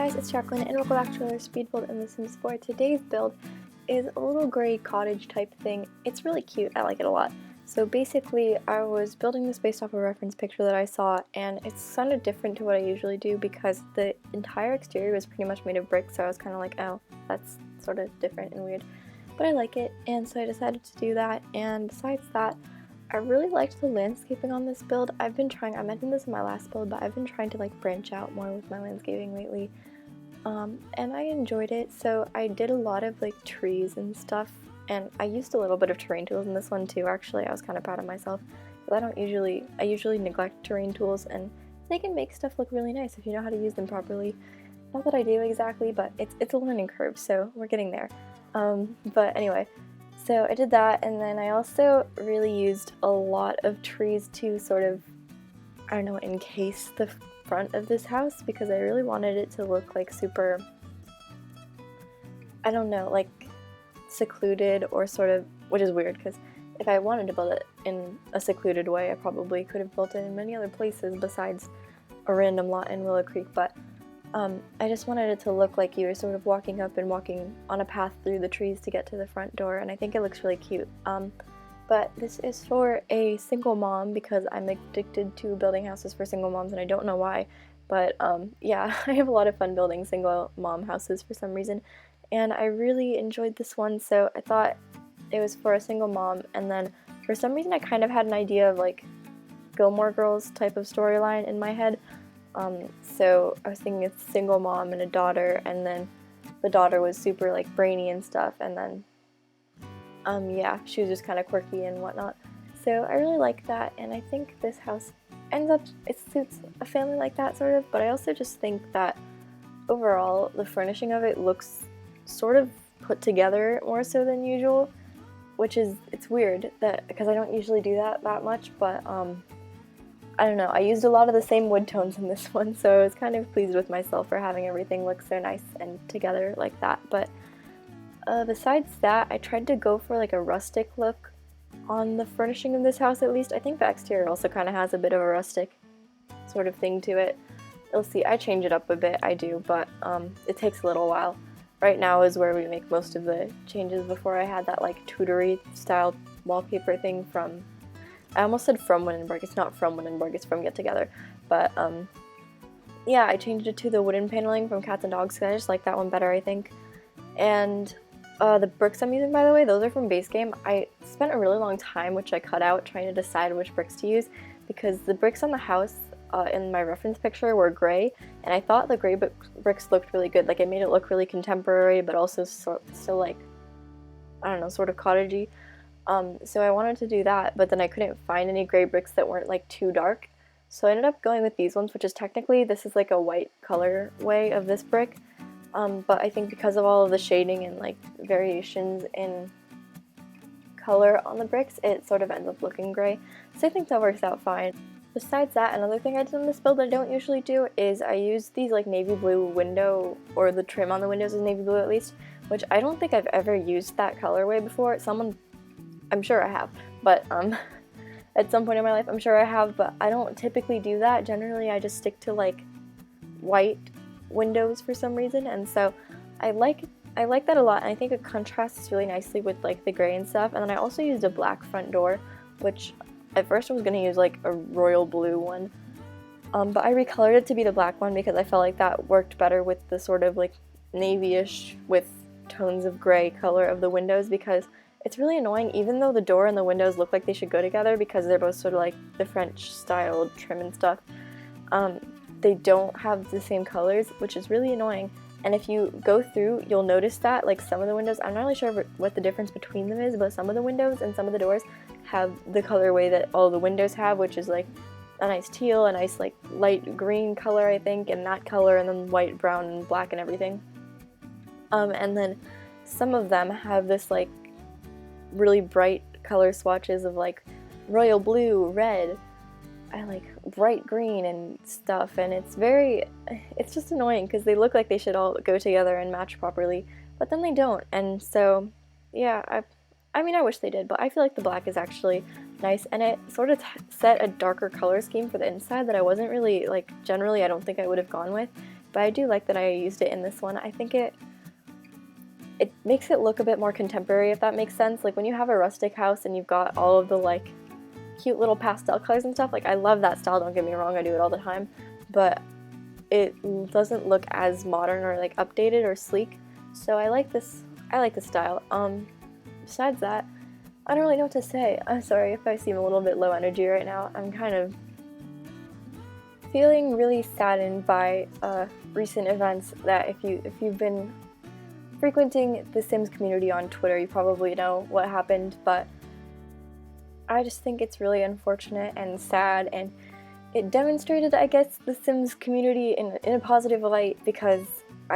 guys, it's Jacqueline and welcome back to another speed build in The Sims 4. Today's build is a little gray cottage type thing. It's really cute, I like it a lot. So basically I was building this based off a reference picture that I saw, and it sounded different to what I usually do because the entire exterior was pretty much made of brick, so I was kind of like, oh, that's sort of different and weird. But I like it, and so I decided to do that. And besides that, I really liked the landscaping on this build. I mentioned this in my last build, but I've been trying to like branch out more with my landscaping lately. And I enjoyed it, so I did a lot of like trees and stuff, and I used a little bit of terrain tools in this one too. Actually, I was kind of proud of myself, because I usually neglect terrain tools, and they can make stuff look really nice if you know how to use them properly. Not that I do exactly, but it's a learning curve, so we're getting there. But anyway. So I did that, and then I also really used a lot of trees to sort of, I don't know, encase the front of this house, because I really wanted it to look like super, I don't know, like secluded, or sort of, which is weird because if I wanted to build it in a secluded way, I probably could have built it in many other places besides a random lot in Willow Creek, but I just wanted it to look like you were sort of walking up and walking on a path through the trees to get to the front door, and I think it looks really cute. But this is for a single mom, because I'm addicted to building houses for single moms, and I don't know why, but yeah, I have a lot of fun building single mom houses for some reason, and I really enjoyed this one, so I thought it was for a single mom. And then for some reason I kind of had an idea of like Gilmore Girls type of storyline in my head. So I was thinking it's a single mom and a daughter, and then the daughter was super like brainy and stuff, and then yeah, she was just kind of quirky and whatnot. So I really like that, and I think this house it suits a family like that sort of, but I also just think that overall the furnishing of it looks sort of put together more so than usual, which is, it's weird that, because I don't usually do that much, but I don't know, I used a lot of the same wood tones in this one, so I was kind of pleased with myself for having everything look so nice and together like that. But besides that, I tried to go for like a rustic look on the furnishing of this house, at least. I think the exterior also kind of has a bit of a rustic sort of thing to it. You'll see, I change it up a bit, I do, but it takes a little while. Right now is where we make most of the changes. Before I had that like Tutory style wallpaper thing from, I almost said from Windenburg, it's not from Windenburg, it's from Get Together, but yeah, I changed it to the wooden paneling from Cats and Dogs, because I just like that one better, I think. And the bricks I'm using, by the way, those are from Base Game. I spent a really long time, which I cut out, trying to decide which bricks to use, because the bricks on the house in my reference picture were gray, and I thought the gray bricks looked really good. Like, it made it look really contemporary, but also still like, I don't know, sort of cottagey. So I wanted to do that, but then I couldn't find any gray bricks that weren't like too dark. So I ended up going with these ones, which is technically, this is like a white colorway of this brick. But I think because of all of the shading and like variations in color on the bricks, it sort of ends up looking gray. So I think that works out fine. Besides that, another thing I did in this build that I don't usually do is I used these like navy blue window, or the trim on the windows is navy blue at least, which I don't think I've ever used that colorway before. I'm sure I have, but at some point in my life I'm sure I have, but I don't typically do that. Generally I just stick to like white windows for some reason, and so I like that a lot, and I think it contrasts really nicely with like the gray and stuff. And then I also used a black front door, which at first I was going to use like a royal blue one, but I recolored it to be the black one because I felt like that worked better with the sort of like navy-ish with tones of gray color of the windows, because it's really annoying, even though the door and the windows look like they should go together because they're both sort of like the French style trim and stuff. They don't have the same colors, which is really annoying. And if you go through, you'll notice that like some of the windows, I'm not really sure what the difference between them is, but some of the windows and some of the doors have the colorway that all the windows have, which is like a nice teal, a nice like light green color, I think, and that color, and then white, brown, and black and everything. And then some of them have this like really bright color swatches of like royal blue, red, I like bright green and stuff, and it's just annoying because they look like they should all go together and match properly, but then they don't. And so yeah, I mean, I wish they did, but I feel like the black is actually nice, and it sort of set a darker color scheme for the inside that I wasn't really, like, generally I don't think I would have gone with. but I do like that I used it in this one. I think it makes it look a bit more contemporary, if that makes sense. Like when you have a rustic house and you've got all of the like cute little pastel colors and stuff, like I love that style, don't get me wrong, I do it all the time, but it doesn't look as modern or like updated or sleek. So I like this style. Besides that, I don't really know what to say. I'm sorry if I seem a little bit low energy right now. I'm kind of feeling really saddened by recent events that if you've been frequenting the Sims community on Twitter, you probably know what happened, but I just think it's really unfortunate and sad, and it demonstrated, I guess, the Sims community in a positive light, because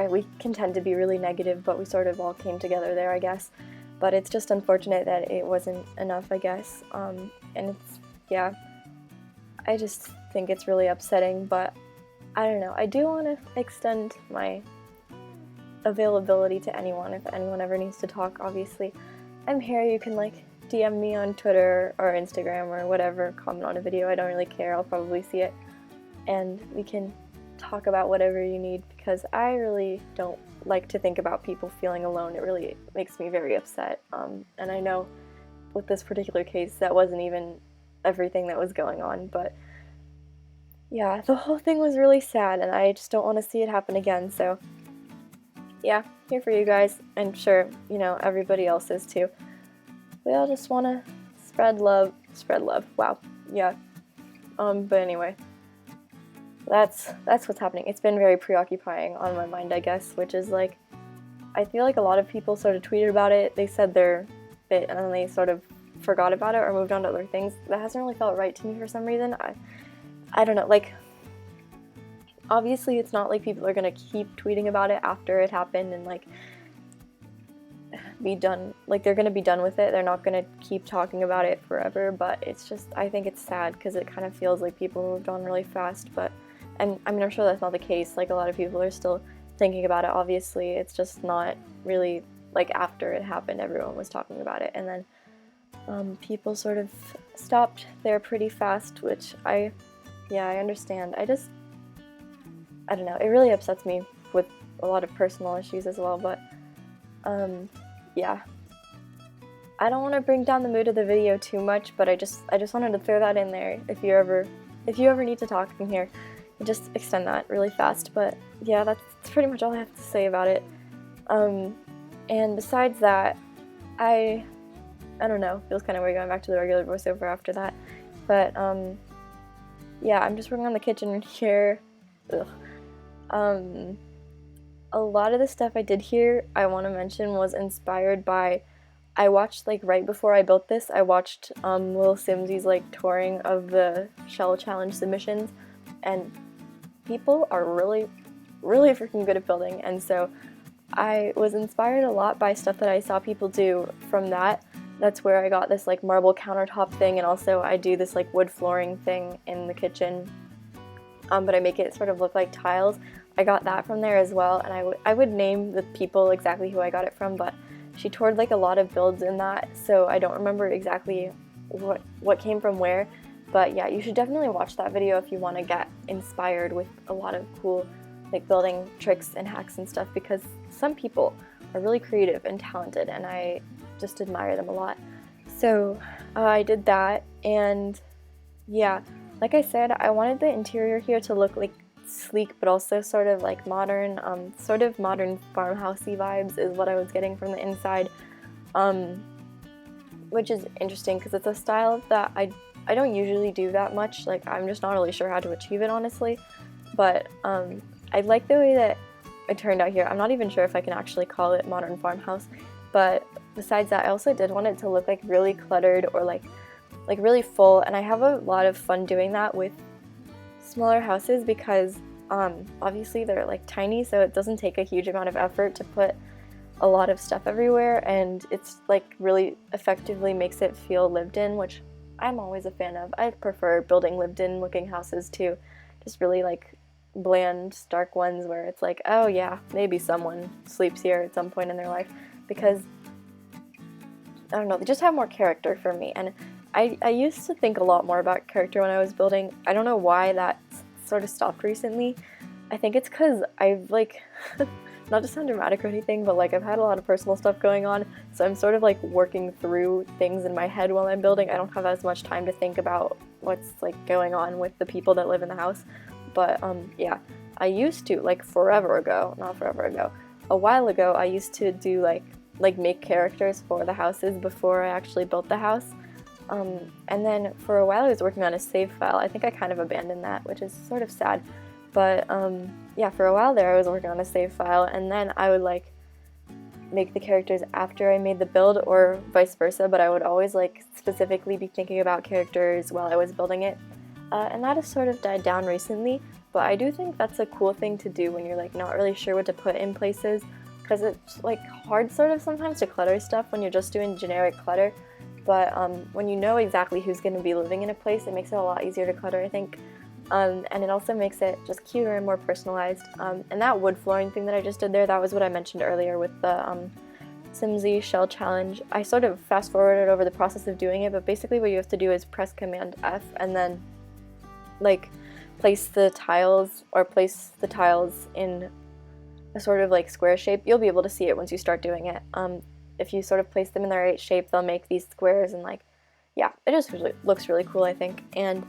we can tend to be really negative, but we sort of all came together there, I guess. But it's just unfortunate that it wasn't enough, I guess. And it's, yeah, I just think it's really upsetting, but I don't know. I do want to extend my availability to anyone if anyone ever needs to talk. Obviously, I'm here. You can like DM me on Twitter or Instagram or whatever, comment on a video. I don't really care. I'll probably see it, and we can talk about whatever you need, because I really don't like to think about people feeling alone. It really makes me very upset. And I know with this particular case that wasn't even everything that was going on, but yeah, the whole thing was really sad, and I just don't want to see it happen again. So yeah, here for you guys, and sure, you know, everybody else is too. We all just want to spread love, wow, yeah. But anyway, that's what's happening. It's been very preoccupying on my mind, I guess, which is like, I feel like a lot of people sort of tweeted about it, they said their bit, and then they sort of forgot about it or moved on to other things. That hasn't really felt right to me for some reason. I don't know, like, obviously it's not like people are gonna keep tweeting about it after it happened and like be done, like they're gonna be done with it. They're not gonna keep talking about it forever, but it's just, I think it's sad because it kind of feels like people moved on really fast, but and I mean, I'm sure that's not the case. Like, a lot of people are still thinking about it, obviously. It's just not really, like, after it happened, everyone was talking about it, and then people sort of stopped there pretty fast, which I understand. I don't know, it really upsets me with a lot of personal issues as well, but yeah. I don't want to bring down the mood of the video too much, but I just wanted to throw that in there. If you ever need to talk from here, just extend that really fast. But yeah, that's pretty much all I have to say about it. And besides that, I don't know, feels kind of weird going back to the regular voiceover after that. But yeah, I'm just working on the kitchen here. Ugh. A lot of the stuff I did here, I want to mention, was inspired by, I watched, like, right before I built this, I watched Little Simsy's, like, touring of the Shell Challenge submissions, and people are really, really freaking good at building, and so I was inspired a lot by stuff that I saw people do from that. That's where I got this, like, marble countertop thing, and also I do this, like, wood flooring thing in the kitchen, but I make it sort of look like tiles. I got that from there as well, and I would name the people exactly who I got it from, but she toured like a lot of builds in that, so I don't remember exactly what came from where. But yeah, you should definitely watch that video if you want to get inspired with a lot of cool, like, building tricks and hacks and stuff, because some people are really creative and talented, and I just admire them a lot. So I did that, and yeah, like I said, I wanted the interior here to look like sleek, but also sort of like modern, sort of modern farmhousey vibes is what I was getting from the inside, which is interesting because it's a style that I don't usually do that much. Like, I'm just not really sure how to achieve it, honestly, but I like the way that it turned out here. I'm not even sure if I can actually call it modern farmhouse, but besides that, I also did want it to look like really cluttered or like really full, and I have a lot of fun doing that with smaller houses because obviously they're like tiny, so it doesn't take a huge amount of effort to put a lot of stuff everywhere, and it's like really effectively makes it feel lived in, which I'm always a fan of. I prefer building lived in looking houses to just really like bland, stark ones where it's like, oh yeah, maybe someone sleeps here at some point in their life, because I don't know, they just have more character for me. And I used to think a lot more about character when I was building. I don't know why that sort of stopped recently, I think it's because I've like, not to sound dramatic or anything, but like I've had a lot of personal stuff going on, so I'm sort of like working through things in my head while I'm building. I don't have as much time to think about what's like going on with the people that live in the house. But yeah, I used to, like forever ago, not forever ago, a while ago, I used to do like make characters for the houses before I actually built the house. And then for a while I was working on a save file. I think I kind of abandoned that, which is sort of sad. But yeah, for a while there I was working on a save file, and then I would like make the characters after I made the build, or vice versa, but I would always like specifically be thinking about characters while I was building it. And that has sort of died down recently, but I do think that's a cool thing to do when you're like not really sure what to put in places, because it's like hard sort of sometimes to clutter stuff when you're just doing generic clutter. But when you know exactly who's going to be living in a place, it makes it a lot easier to clutter, I think. And it also makes it just cuter and more personalized. And that wood flooring thing that I just did there, that was what I mentioned earlier with the Simsy shell challenge. I sort of fast forwarded over the process of doing it, but basically what you have to do is press Command F and then like place the tiles in a sort of like square shape. You'll be able to see it once you start doing it. If you sort of place them in the right shape, they'll make these squares, and like, yeah, it just really looks really cool, I think. And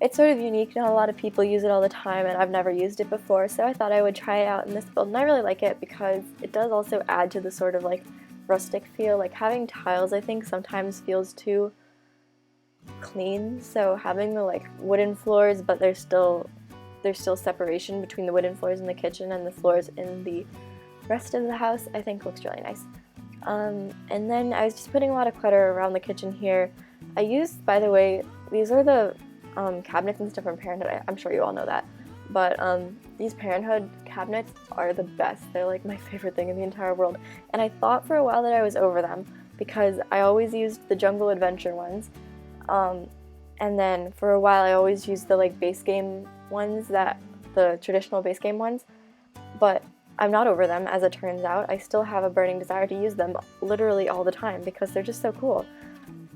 it's sort of unique, not a lot of people use it all the time, and I've never used it before, so I thought I would try it out in this build, and I really like it because it does also add to the sort of like rustic feel. Like having tiles, I think, sometimes feels too clean, so having the like wooden floors, but there's still separation between the wooden floors in the kitchen and the floors in the rest of the house, I think looks really nice. And then I was just putting a lot of clutter around the kitchen here. I used, by the way, these are the cabinets and stuff from Parenthood. I'm sure you all know that, but these Parenthood cabinets are the best. They're like my favorite thing in the entire world, and I thought for a while that I was over them because I always used the Jungle Adventure ones, and then for a while I always used the like base game ones, the traditional base game ones, but I'm not over them, as it turns out. I still have a burning desire to use them literally all the time because they're just so cool.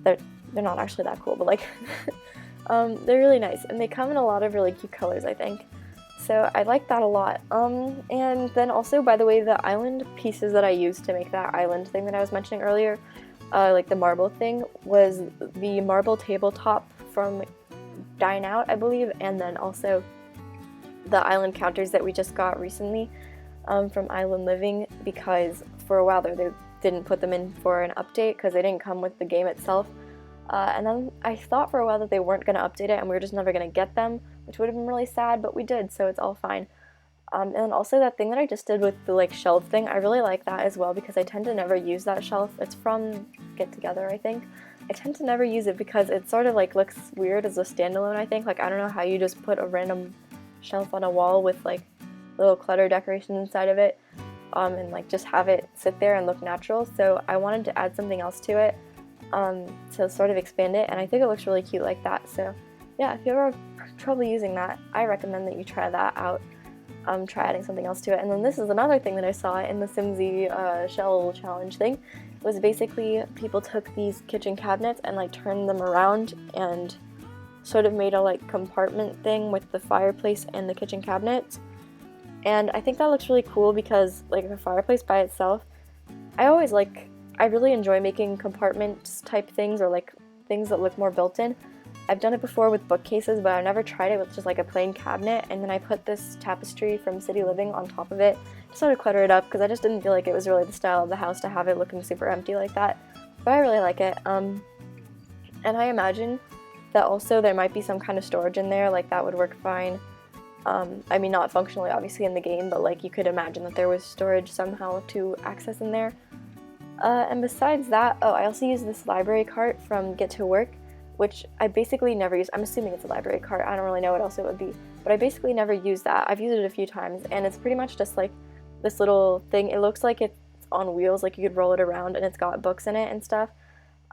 They're not actually that cool, but like they're really nice, and they come in a lot of really cute colors, I think. So I like that a lot. And then also, by the way, the island pieces that I used to make that island thing that I was mentioning earlier, like the marble thing, was the marble tabletop from Dine Out, I believe, and then also the island counters that we just got recently from Island Living, because for a while there they didn't put them in for an update because they didn't come with the game itself. And then I thought for a while that they weren't going to update it and we were just never going to get them, which would have been really sad, but we did, so it's all fine. And then also that thing that I just did with the like shelf thing, I really like that as well because I tend to never use that shelf. It's from Get Together, I think. I tend to never use it because it sort of like looks weird as a standalone, I think. Like, I don't know how you just put a random shelf on a wall with like little clutter decorations inside of it, and like just have it sit there and look natural. So I wanted to add something else to it to sort of expand it, and I think it looks really cute like that. So yeah, if you ever have trouble using that, I recommend that you try that out. Try adding something else to it. And then this is another thing that I saw in the Simsy shell challenge thing, was basically people took these kitchen cabinets and like turned them around and sort of made a like compartment thing with the fireplace and the kitchen cabinets. And I think that looks really cool because like the fireplace by itself, I really enjoy making compartments type things, or like things that look more built-in. I've done it before with bookcases, but I've never tried it with just like a plain cabinet, and then I put this tapestry from City Living on top of it to sort of clutter it up because I just didn't feel like it was really the style of the house to have it looking super empty like that. But I really like it. And I imagine that also there might be some kind of storage in there, like that would work fine. I mean, not functionally obviously in the game, but like you could imagine that there was storage somehow to access in there. And besides that, oh, I also use this library cart from Get to Work, which I basically never use. I'm assuming it's a library cart, I don't really know what else it would be, but I basically never use that. I've used it a few times, and it's pretty much just like this little thing. It looks like it's on wheels, like you could roll it around, and it's got books in it and stuff.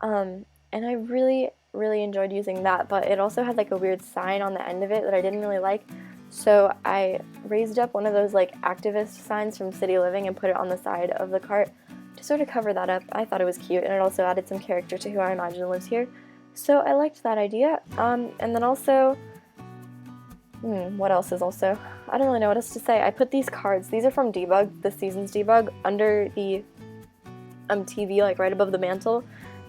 And I really enjoyed using that, but it also had like a weird sign on the end of it that I didn't really like. So I raised up one of those like activist signs from City Living and put it on the side of the cart to sort of cover that up. I thought it was cute, and it also added some character to who I imagine lives here. So I liked that idea. And then also, What else is also, I don't really know what else to say. I put these cards, these are from Debug, the Seasons Debug, under the TV, like right above the mantle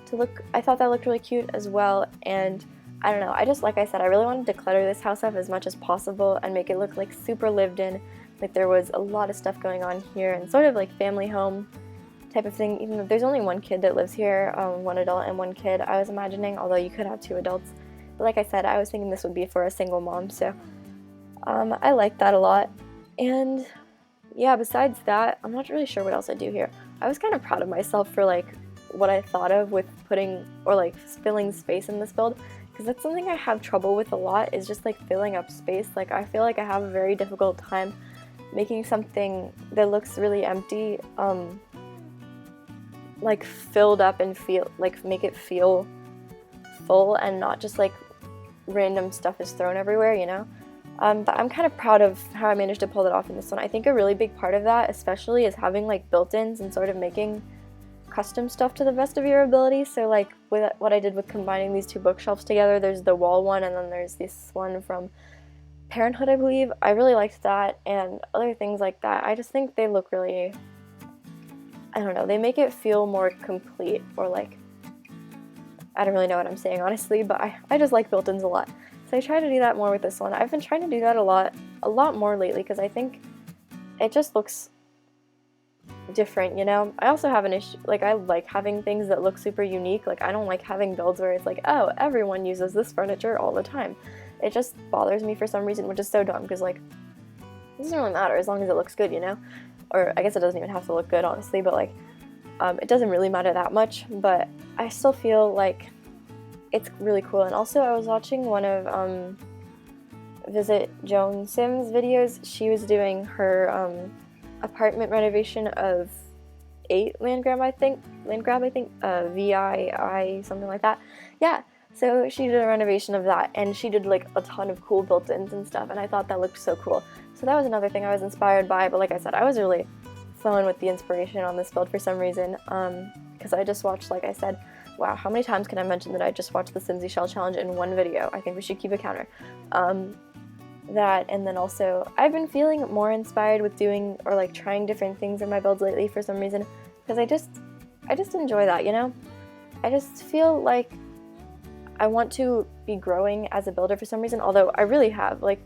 to look. I thought that looked really cute as well, and I don't know, I just, like I said, I really wanted to clutter this house up as much as possible and make it look like super lived in, like there was a lot of stuff going on here and sort of like family home type of thing, even though there's only one kid that lives here, one adult and one kid, I was imagining, although you could have 2 adults. But like I said, I was thinking this would be for a single mom, so I like that a lot. And yeah, besides that, I'm not really sure what else I do here. I was kind of proud of myself for like what I thought of with putting or like filling space in this build, because that's something I have trouble with a lot, is just like filling up space. Like I feel like I have a very difficult time making something that looks really empty like filled up and feel like make it feel full and not just like random stuff is thrown everywhere, you know? But I'm kind of proud of how I managed to pull that off in this one. I think a really big part of that especially is having like built-ins and sort of making custom stuff to the best of your ability. So like with what I did with combining these 2 bookshelves together, there's the wall one and then there's this one from Parenthood, I believe. I really liked that, and other things like that. I just think they look really, I don't know, they make it feel more complete, or like, I don't really know what I'm saying honestly, but I just like built-ins a lot. So I try to do that more with this one. I've been trying to do that a lot more lately, because I think it just looks different, you know? I also have an issue, like I like having things that look super unique. Like I don't like having builds where it's like, oh, everyone uses this furniture all the time. It just bothers me for some reason, which is so dumb, because like, it doesn't really matter as long as it looks good, you know? Or I guess it doesn't even have to look good, honestly, but like, it doesn't really matter that much, but I still feel like it's really cool. And also I was watching one of Visit Joan Sims videos. She was doing her apartment renovation of 8 Landgrab, I think, VII, something like that. Yeah, so she did a renovation of that, and she did like a ton of cool built-ins and stuff, and I thought that looked so cool. So that was another thing I was inspired by, but like I said, I was really flowing with the inspiration on this build for some reason, because I just watched, like I said, wow, how many times can I mention that I just watched the Simsy Shell Challenge in one video? I think we should keep a counter. That, and then also, I've been feeling more inspired with doing, or like trying different things in my builds lately for some reason, because I just enjoy that, you know? I just feel like I want to be growing as a builder for some reason, although I really have. Like,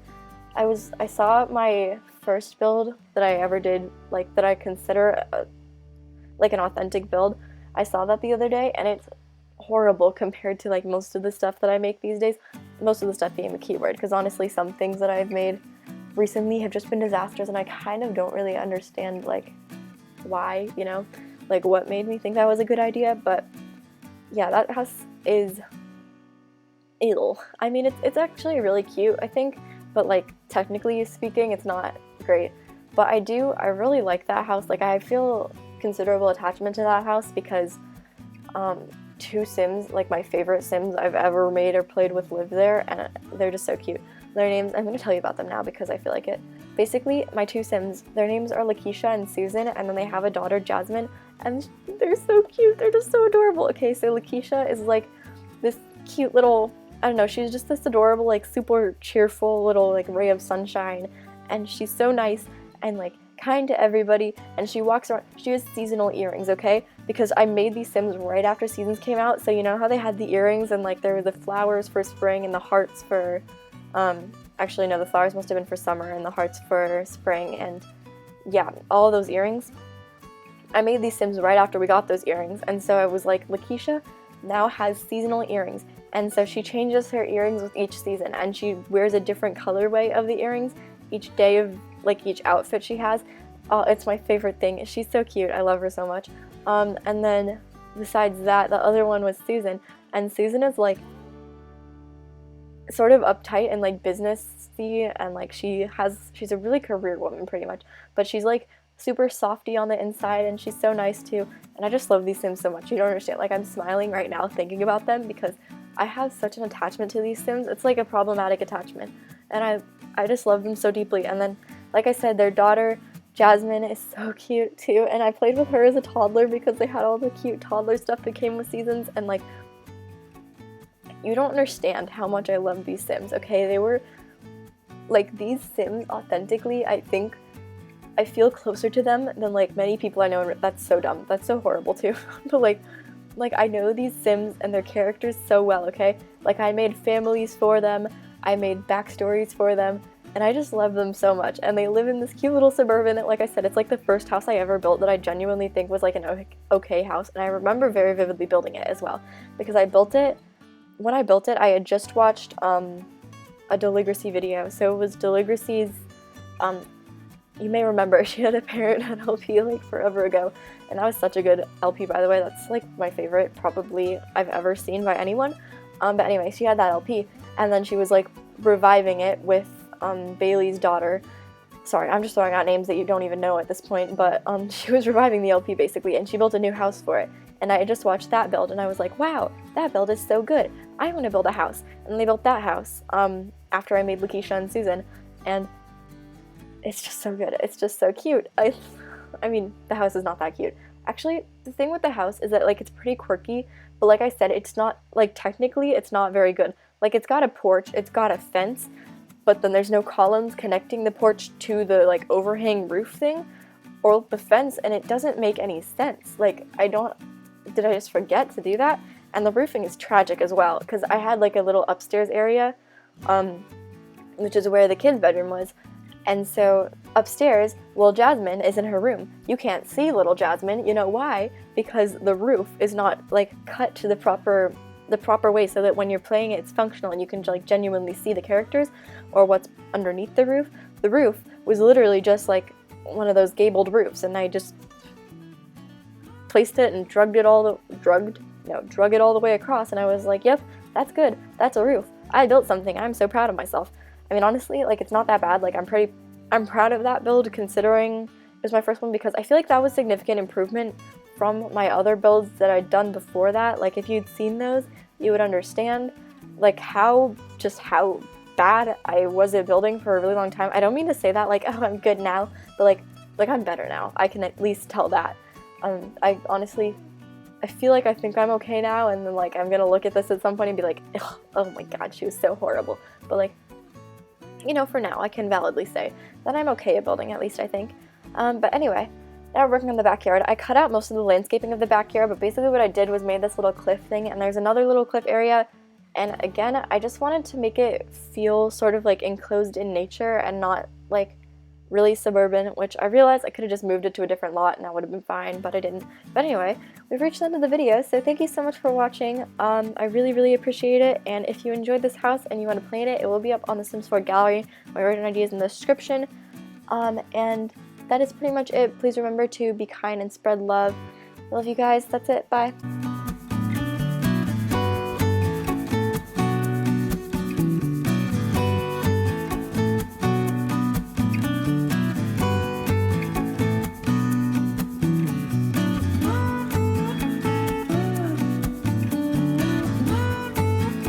I saw my first build that I ever did, like, that I consider like an authentic build. I saw that the other day, and it's horrible compared to like most of the stuff that I make these days. Most of the stuff being the keyword, because honestly some things that I've made recently have just been disasters, and I kind of don't really understand like why, you know, like what made me think that was a good idea. But yeah, that house is ill. I mean, it's actually really cute, I think, but like technically speaking it's not great. But I really like that house. Like I feel considerable attachment to that house because 2 Sims, like my favorite Sims I've ever made or played with, live there, and they're just so cute. Their names, I'm going to tell you about them now because I feel like it. Basically, my 2 Sims, their names are Lakeisha and Susan, and then they have a daughter, Jasmine, and they're so cute. They're just so adorable. Okay, so Lakeisha is like this cute little, I don't know, she's just this adorable, like super cheerful little like ray of sunshine, and she's so nice and like kind to everybody, and she walks around. She has seasonal earrings, okay? Because I made these Sims right after seasons came out, so you know how they had the earrings and like there were the flowers for spring and the hearts for actually no, the flowers must have been for summer and the hearts for spring, and yeah, all those earrings. I made these Sims right after we got those earrings, and so I was like, Lakeisha now has seasonal earrings, and so she changes her earrings with each season, and she wears a different colorway of the earrings each day of like each outfit she has. Oh, it's my favorite thing. She's so cute. I love her so much. And then besides that, the other one was Susan, and Susan is like sort of uptight and like businessy, and like she's a really career woman pretty much, but she's like super softy on the inside, and she's so nice too. And I just love these Sims so much. You don't understand. Like I'm smiling right now thinking about them because I have such an attachment to these Sims. It's like a problematic attachment, and I just love them so deeply. And then, like I said, their daughter Jasmine is so cute too, and I played with her as a toddler because they had all the cute toddler stuff that came with seasons, and like, you don't understand how much I love these Sims, okay? They were like these Sims authentically, I think I feel closer to them than like many people I know, and that's so dumb, that's so horrible too, but like I know these Sims and their characters so well, okay? Like I made families for them, I made backstories for them, and I just love them so much. And they live in this cute little suburban, like I said, it's like the first house I ever built that I genuinely think was like an okay house, and I remember very vividly building it as well, because I built it, when I built it, I had just watched a Deligracy video, so it was Deligracy's, you may remember she had a Parenthood LP like forever ago, and that was such a good LP, by the way. That's like my favorite probably I've ever seen by anyone. But anyway, she had that LP, and then she was like reviving it with Bailey's daughter. Sorry, I'm just throwing out names that you don't even know at this point, but she was reviving the LP basically, and she built a new house for it. And I just watched that build, and I was like, wow, that build is so good. I want to build a house. And they built that house after I made Lakeisha and Susan, and it's just so good. It's just so cute. I mean, the house is not that cute. Actually, the thing with the house is that like it's pretty quirky, but like I said, it's not, like technically it's not very good. Like it's got a porch, it's got a fence, but then there's no columns connecting the porch to the like overhang roof thing or the fence, and it doesn't make any sense. Like did I just forget to do that? And the roofing is tragic as well, because I had like a little upstairs area, which is where the kids' bedroom was. And so upstairs, well, Jasmine is in her room. You can't see little Jasmine. You know why? Because the roof is not like cut to the proper way, so that when you're playing it, it's functional and you can like genuinely see the characters or what's underneath the roof. The roof was literally just like one of those gabled roofs, and I just placed it and drug it all the way across, and I was like, yep, that's good. That's a roof. I built something. I'm so proud of myself. I mean, honestly, like, it's not that bad. Like, I'm proud of that build, considering it was my first one, because I feel like that was significant improvement from my other builds that I'd done before that. Like, if you'd seen those, you would understand, like, how bad I was at building for a really long time. I don't mean to say that, like, oh, I'm good now, but, like I'm better now. I can at least tell that. I honestly, I feel like I think I'm okay now, and then, like, I'm gonna look at this at some point and be like, oh my god, she was so horrible. But, like, you know, for now, I can validly say that I'm okay at building, at least I think. But anyway, now we're working on the backyard. I cut out most of the landscaping of the backyard, but basically what I did was made this little cliff thing, and there's another little cliff area, and again, I just wanted to make it feel sort of like enclosed in nature and not like really suburban, which I realized I could have just moved it to a different lot and that would have been fine, but I didn't. But anyway, we've reached the end of the video, so thank you so much for watching. I really appreciate it, and if you enjoyed this house and you want to play in it, it will be up on the Sims 4 gallery. My written ID is in the description, and that is pretty much it. Please remember to be kind and spread love. I love you guys. That's it. Bye.